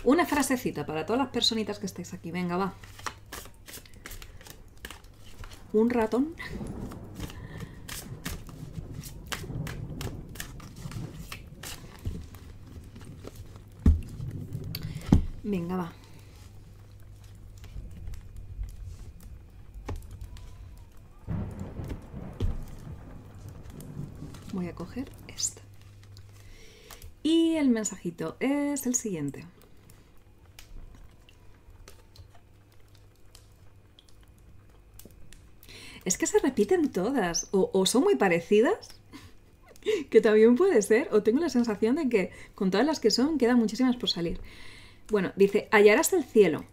Una frasecita para todas las personitas que estáis aquí. Venga, va. Un ratón. Venga, va. Voy a coger esta. Y el mensajito es el siguiente. Es que se repiten todas, o son muy parecidas, que también puede ser, o tengo la sensación de que con todas las que son quedan muchísimas por salir. Bueno, dice, hallarás el cielo.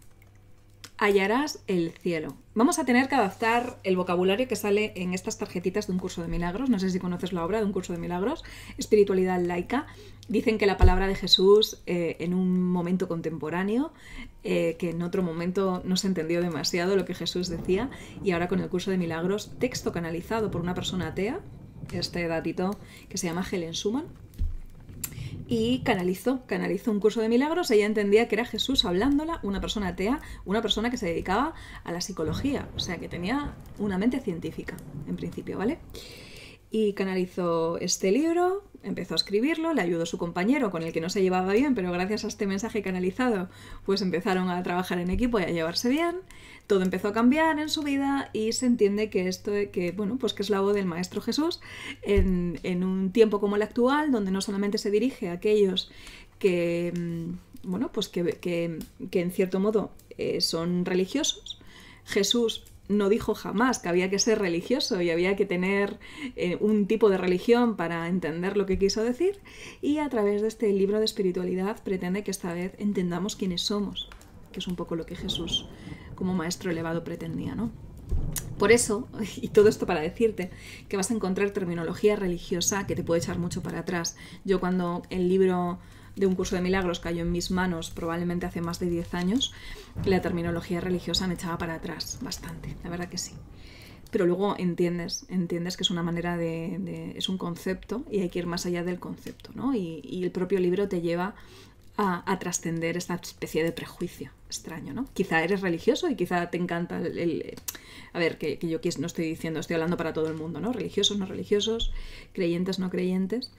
Hallarás el cielo. Vamos a tener que adaptar el vocabulario que sale en estas tarjetitas de un curso de milagros. No sé si conoces la obra de un curso de milagros. Espiritualidad laica. Dicen que la palabra de Jesús en un momento contemporáneo, que en otro momento no se entendió demasiado lo que Jesús decía, y ahora con el curso de milagros, texto canalizado por una persona atea, este datito que se llama Helen Schumann, y canalizó un curso de milagros. Ella entendía que era Jesús hablándola, una persona atea, una persona que se dedicaba a la psicología, o sea que tenía una mente científica en principio, ¿vale? Y canalizó este libro, empezó a escribirlo, le ayudó su compañero con el que no se llevaba bien, pero gracias a este mensaje canalizado pues empezaron a trabajar en equipo y a llevarse bien. Todo empezó a cambiar en su vida y se entiende que esto, bueno, pues que es la voz del Maestro Jesús en un tiempo como el actual, donde no solamente se dirige a aquellos que, bueno, pues que en cierto modo son religiosos. Jesús no dijo jamás que había que ser religioso y había que tener un tipo de religión para entender lo que quiso decir, y a través de este libro de espiritualidad pretende que esta vez entendamos quiénes somos, que es un poco lo que Jesús como maestro elevado pretendía, ¿no? Por eso, y todo esto para decirte que vas a encontrar terminología religiosa que te puede echar mucho para atrás. Yo cuando el libro de un curso de milagros cayó en mis manos, probablemente hace más de 10 años, la terminología religiosa me echaba para atrás bastante, la verdad que sí. Pero luego entiendes que es una manera es un concepto y hay que ir más allá del concepto, ¿no? Y el propio libro te lleva a trascender esta especie de prejuicio extraño, ¿no? Quizá eres religioso y quizá te encanta a ver, que yo no estoy diciendo, estoy hablando para todo el mundo, ¿no? Religiosos, no religiosos, creyentes, no creyentes.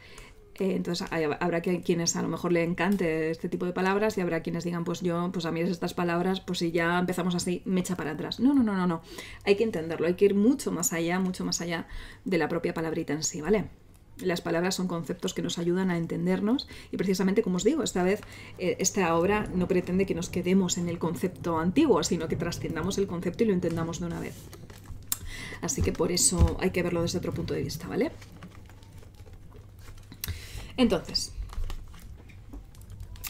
Entonces habrá quienes a lo mejor le encante este tipo de palabras y habrá quienes digan, pues a mí estas palabras, pues si ya empezamos así, me echa para atrás. No. Hay que entenderlo, hay que ir mucho más allá de la propia palabrita en sí, ¿vale? Las palabras son conceptos que nos ayudan a entendernos y precisamente, como os digo, esta vez esta obra no pretende que nos quedemos en el concepto antiguo, sino que trascendamos el concepto y lo entendamos de una vez. Así que por eso hay que verlo desde otro punto de vista, ¿vale? Entonces,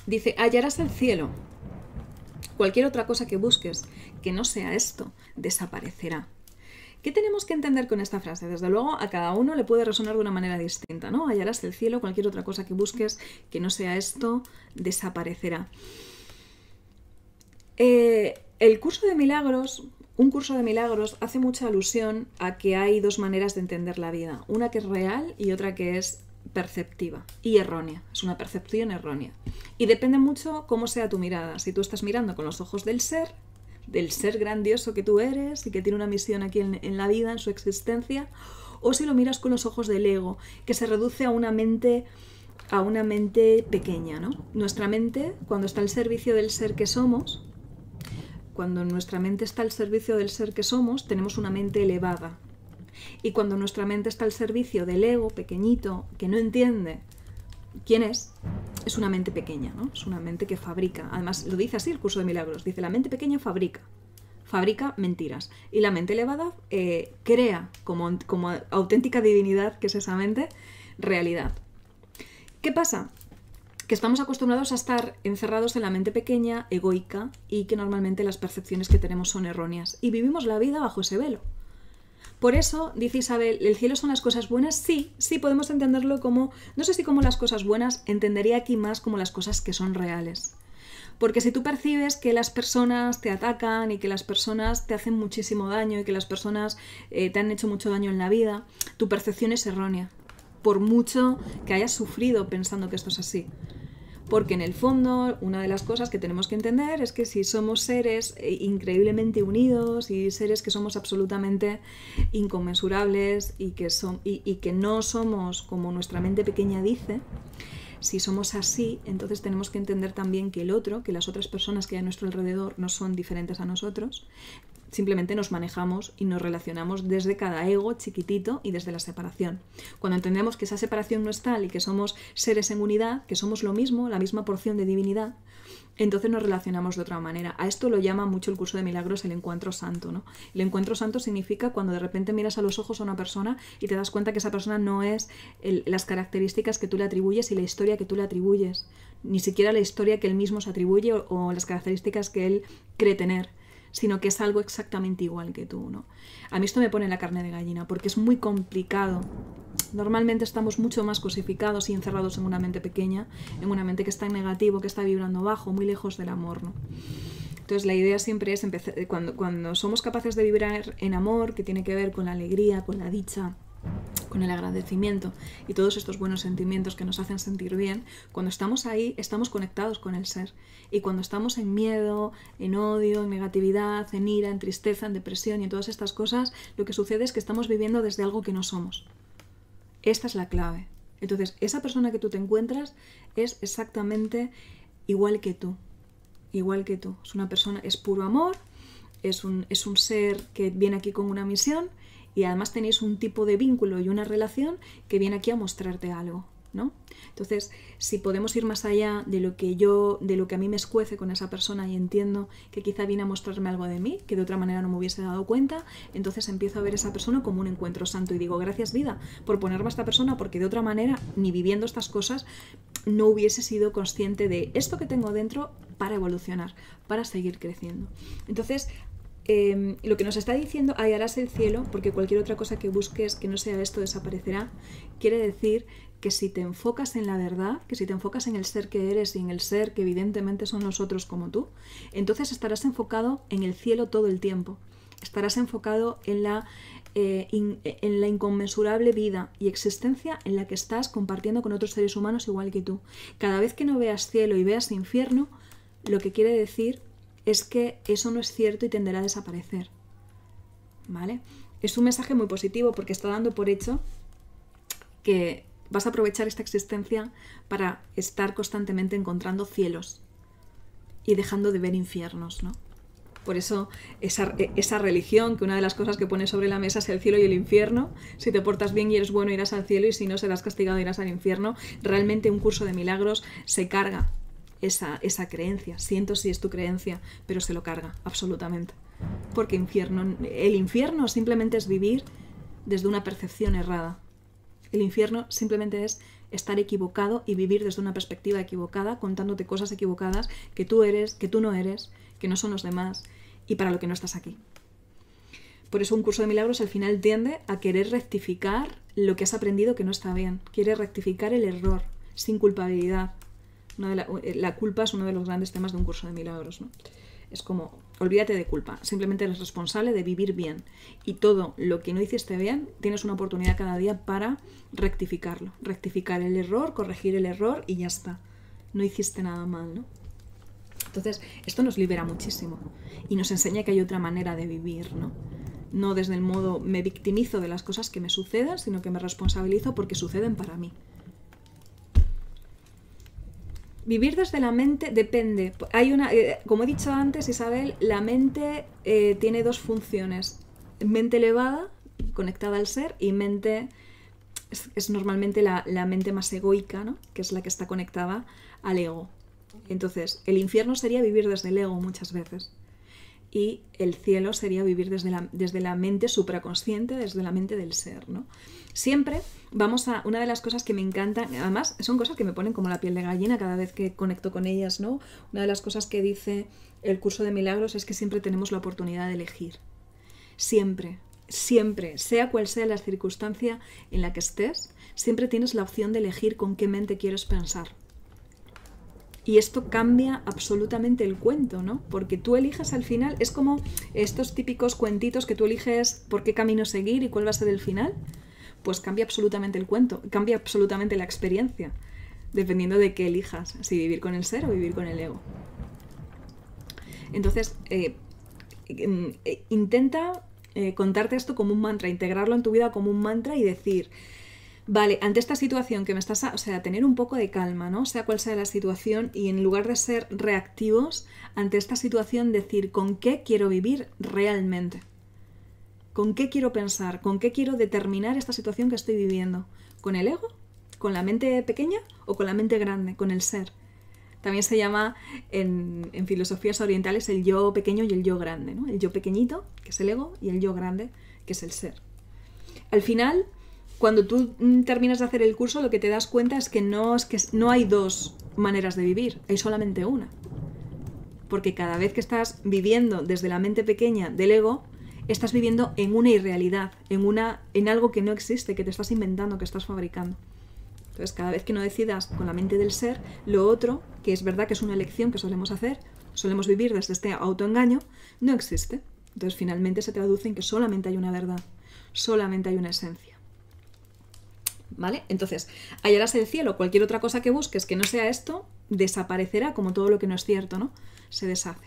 dice, hallarás el cielo. Cualquier otra cosa que busques que no sea esto, desaparecerá. ¿Qué tenemos que entender con esta frase? Desde luego a cada uno le puede resonar de una manera distinta, ¿no? Hallarás el cielo, cualquier otra cosa que busques que no sea esto, desaparecerá. El curso de milagros, un curso de milagros, hace mucha alusión a que hay dos maneras de entender la vida. Una que es real y otra que es perceptiva y errónea. Es una percepción errónea. Y depende mucho cómo sea tu mirada. Si tú estás mirando con los ojos del ser grandioso que tú eres y que tiene una misión aquí en la vida, en su existencia, o si lo miras con los ojos del ego, que se reduce a una mente pequeña, ¿no? Nuestra mente, cuando está al servicio del ser que somos, tenemos una mente elevada. Y cuando nuestra mente está al servicio del ego pequeñito, que no entiende quién es una mente pequeña, ¿no? Es una mente que fabrica. Además, lo dice así el curso de milagros. Dice, la mente pequeña fabrica mentiras. Y la mente elevada crea, como auténtica divinidad, que es esa mente, realidad. ¿Qué pasa? Que estamos acostumbrados a estar encerrados en la mente pequeña, egoica, y que normalmente las percepciones que tenemos son erróneas. Y vivimos la vida bajo ese velo. Por eso, dice Isabel, ¿el cielo son las cosas buenas? Sí, podemos entenderlo como, no sé si como las cosas buenas, entendería aquí más como las cosas que son reales. Porque si tú percibes que las personas te atacan y que las personas te hacen muchísimo daño y que las personas te han hecho mucho daño en la vida, tu percepción es errónea, por mucho que hayas sufrido pensando que esto es así. Porque en el fondo, una de las cosas que tenemos que entender es que si somos seres increíblemente unidos y seres que somos absolutamente inconmensurables y que no somos como nuestra mente pequeña dice, si somos así, entonces tenemos que entender también que el otro, que las otras personas que hay a nuestro alrededor no son diferentes a nosotros, simplemente nos manejamos y nos relacionamos desde cada ego chiquitito y desde la separación. Cuando entendemos que esa separación no es tal y que somos seres en unidad, que somos lo mismo, la misma porción de divinidad, entonces nos relacionamos de otra manera. A esto lo llama mucho el curso de milagros el encuentro santo, ¿no? El encuentro santo significa cuando de repente miras a los ojos a una persona y te das cuenta que esa persona no es las características que tú le atribuyes y la historia que tú le atribuyes, ni siquiera la historia que él mismo se atribuye o las características que él cree tener, sino que es algo exactamente igual que tú, ¿no? A mí esto me pone la carne de gallina porque es muy complicado. Normalmente estamos mucho más cosificados y encerrados en una mente pequeña, en una mente que está en negativo, que está vibrando bajo, muy lejos del amor, ¿no? Entonces la idea siempre es empezar, cuando somos capaces de vibrar en amor, que tiene que ver con la alegría, con la dicha, con el agradecimiento y todos estos buenos sentimientos que nos hacen sentir bien, cuando estamos ahí estamos conectados con el ser. Y cuando estamos en miedo, en odio, en negatividad, en ira, en tristeza, en depresión y en todas estas cosas, lo que sucede es que estamos viviendo desde algo que no somos. Esta es la clave. Entonces, esa persona que tú te encuentras es exactamente igual que tú. Igual que tú. Es una persona, es puro amor, es un ser que viene aquí con una misión y además tenéis un tipo de vínculo y una relación que viene aquí a mostrarte algo, ¿no? Entonces, si podemos ir más allá de lo que a mí me escuece con esa persona y entiendo que quizá viene a mostrarme algo de mí, que de otra manera no me hubiese dado cuenta, entonces empiezo a ver a esa persona como un encuentro santo y digo, gracias vida por ponerme a esta persona, porque de otra manera, ni viviendo estas cosas, no hubiese sido consciente de esto que tengo dentro para evolucionar, para seguir creciendo. Entonces, lo que nos está diciendo hallarás el cielo, porque cualquier otra cosa que busques que no sea esto desaparecerá, quiere decir que si te enfocas en la verdad, que si te enfocas en el ser que eres y en el ser que evidentemente son nosotros como tú, entonces estarás enfocado en el cielo todo el tiempo. Estarás enfocado en la inconmensurable vida y existencia en la que estás compartiendo con otros seres humanos igual que tú. Cada vez que no veas cielo y veas infierno, lo que quiere decir es que eso no es cierto y tenderá a desaparecer, ¿vale? Es un mensaje muy positivo porque está dando por hecho que vas a aprovechar esta existencia para estar constantemente encontrando cielos y dejando de ver infiernos, ¿no? Por eso esa religión, que una de las cosas que pone sobre la mesa es el cielo y el infierno, si te portas bien y eres bueno irás al cielo y si no serás castigado irás al infierno, realmente un curso de milagros se carga esa creencia. Siento si es tu creencia, pero se lo carga, absolutamente. Porque el infierno simplemente es vivir desde una percepción errada. El infierno simplemente es estar equivocado y vivir desde una perspectiva equivocada, contándote cosas equivocadas que tú eres, que tú no eres, que no son los demás y para lo que no estás aquí. Por eso un curso de milagros al final tiende a querer rectificar lo que has aprendido que no está bien. Quiere rectificar el error, sin culpabilidad. La culpa es uno de los grandes temas de un curso de milagros, ¿no? Es como, olvídate de culpa, simplemente eres responsable de vivir bien. Y todo lo que no hiciste bien, tienes una oportunidad cada día para rectificarlo. Rectificar el error, corregir el error y ya está. No hiciste nada mal, ¿no? Entonces, esto nos libera muchísimo y nos enseña que hay otra manera de vivir, ¿no? No desde el modo me victimizo de las cosas que me suceden, sino que me responsabilizo porque suceden para mí. Vivir desde la mente depende. Hay como he dicho antes, Isabel, la mente tiene dos funciones. Mente elevada, conectada al ser, y mente es normalmente la mente más egoica, ¿no? Que es la que está conectada al ego. Entonces, el infierno sería vivir desde el ego muchas veces. Y el cielo sería vivir desde la mente supraconsciente, desde la mente del ser, ¿no? Siempre vamos a... Una de las cosas que me encantan, además son cosas que me ponen como la piel de gallina cada vez que conecto con ellas, ¿no? Una de las cosas que dice el curso de milagros es que siempre tenemos la oportunidad de elegir. Siempre, siempre, sea cual sea la circunstancia en la que estés, siempre tienes la opción de elegir con qué mente quieres pensar. Y esto cambia absolutamente el cuento, ¿no? Porque tú eliges al final, es como estos típicos cuentitos que tú eliges por qué camino seguir y cuál va a ser el final. Pues cambia absolutamente el cuento, cambia absolutamente la experiencia. dependiendo de qué elijas, si vivir con el ser o vivir con el ego. Entonces, intenta contarte esto como un mantra, integrarlo en tu vida como un mantra y decir, vale, ante esta situación que me estás... O sea, tener un poco de calma, ¿no? Sea cual sea la situación, y en lugar de ser reactivos ante esta situación, decir con qué quiero vivir realmente. ¿Con qué quiero pensar? ¿Con qué quiero determinar esta situación que estoy viviendo? ¿Con el ego? ¿Con la mente pequeña o con la mente grande? ¿Con el ser? También se llama en filosofías orientales el yo pequeño y el yo grande, ¿no? El yo pequeñito, que es el ego, y el yo grande, que es el ser. Al final, cuando tú terminas de hacer el curso, lo que te das cuenta es que no hay dos maneras de vivir, hay solamente una. Porque cada vez que estás viviendo desde la mente pequeña del ego, estás viviendo en una irrealidad, en algo que no existe, que te estás inventando, que estás fabricando. Entonces, cada vez que no decidas con la mente del ser, lo otro, que es verdad que es una elección que solemos hacer, solemos vivir desde este autoengaño, no existe. Entonces, finalmente se traduce en que solamente hay una verdad, solamente hay una esencia. ¿Vale? Entonces, hallarás el cielo, cualquier otra cosa que busques que no sea esto, desaparecerá como todo lo que no es cierto, ¿no? Se deshace.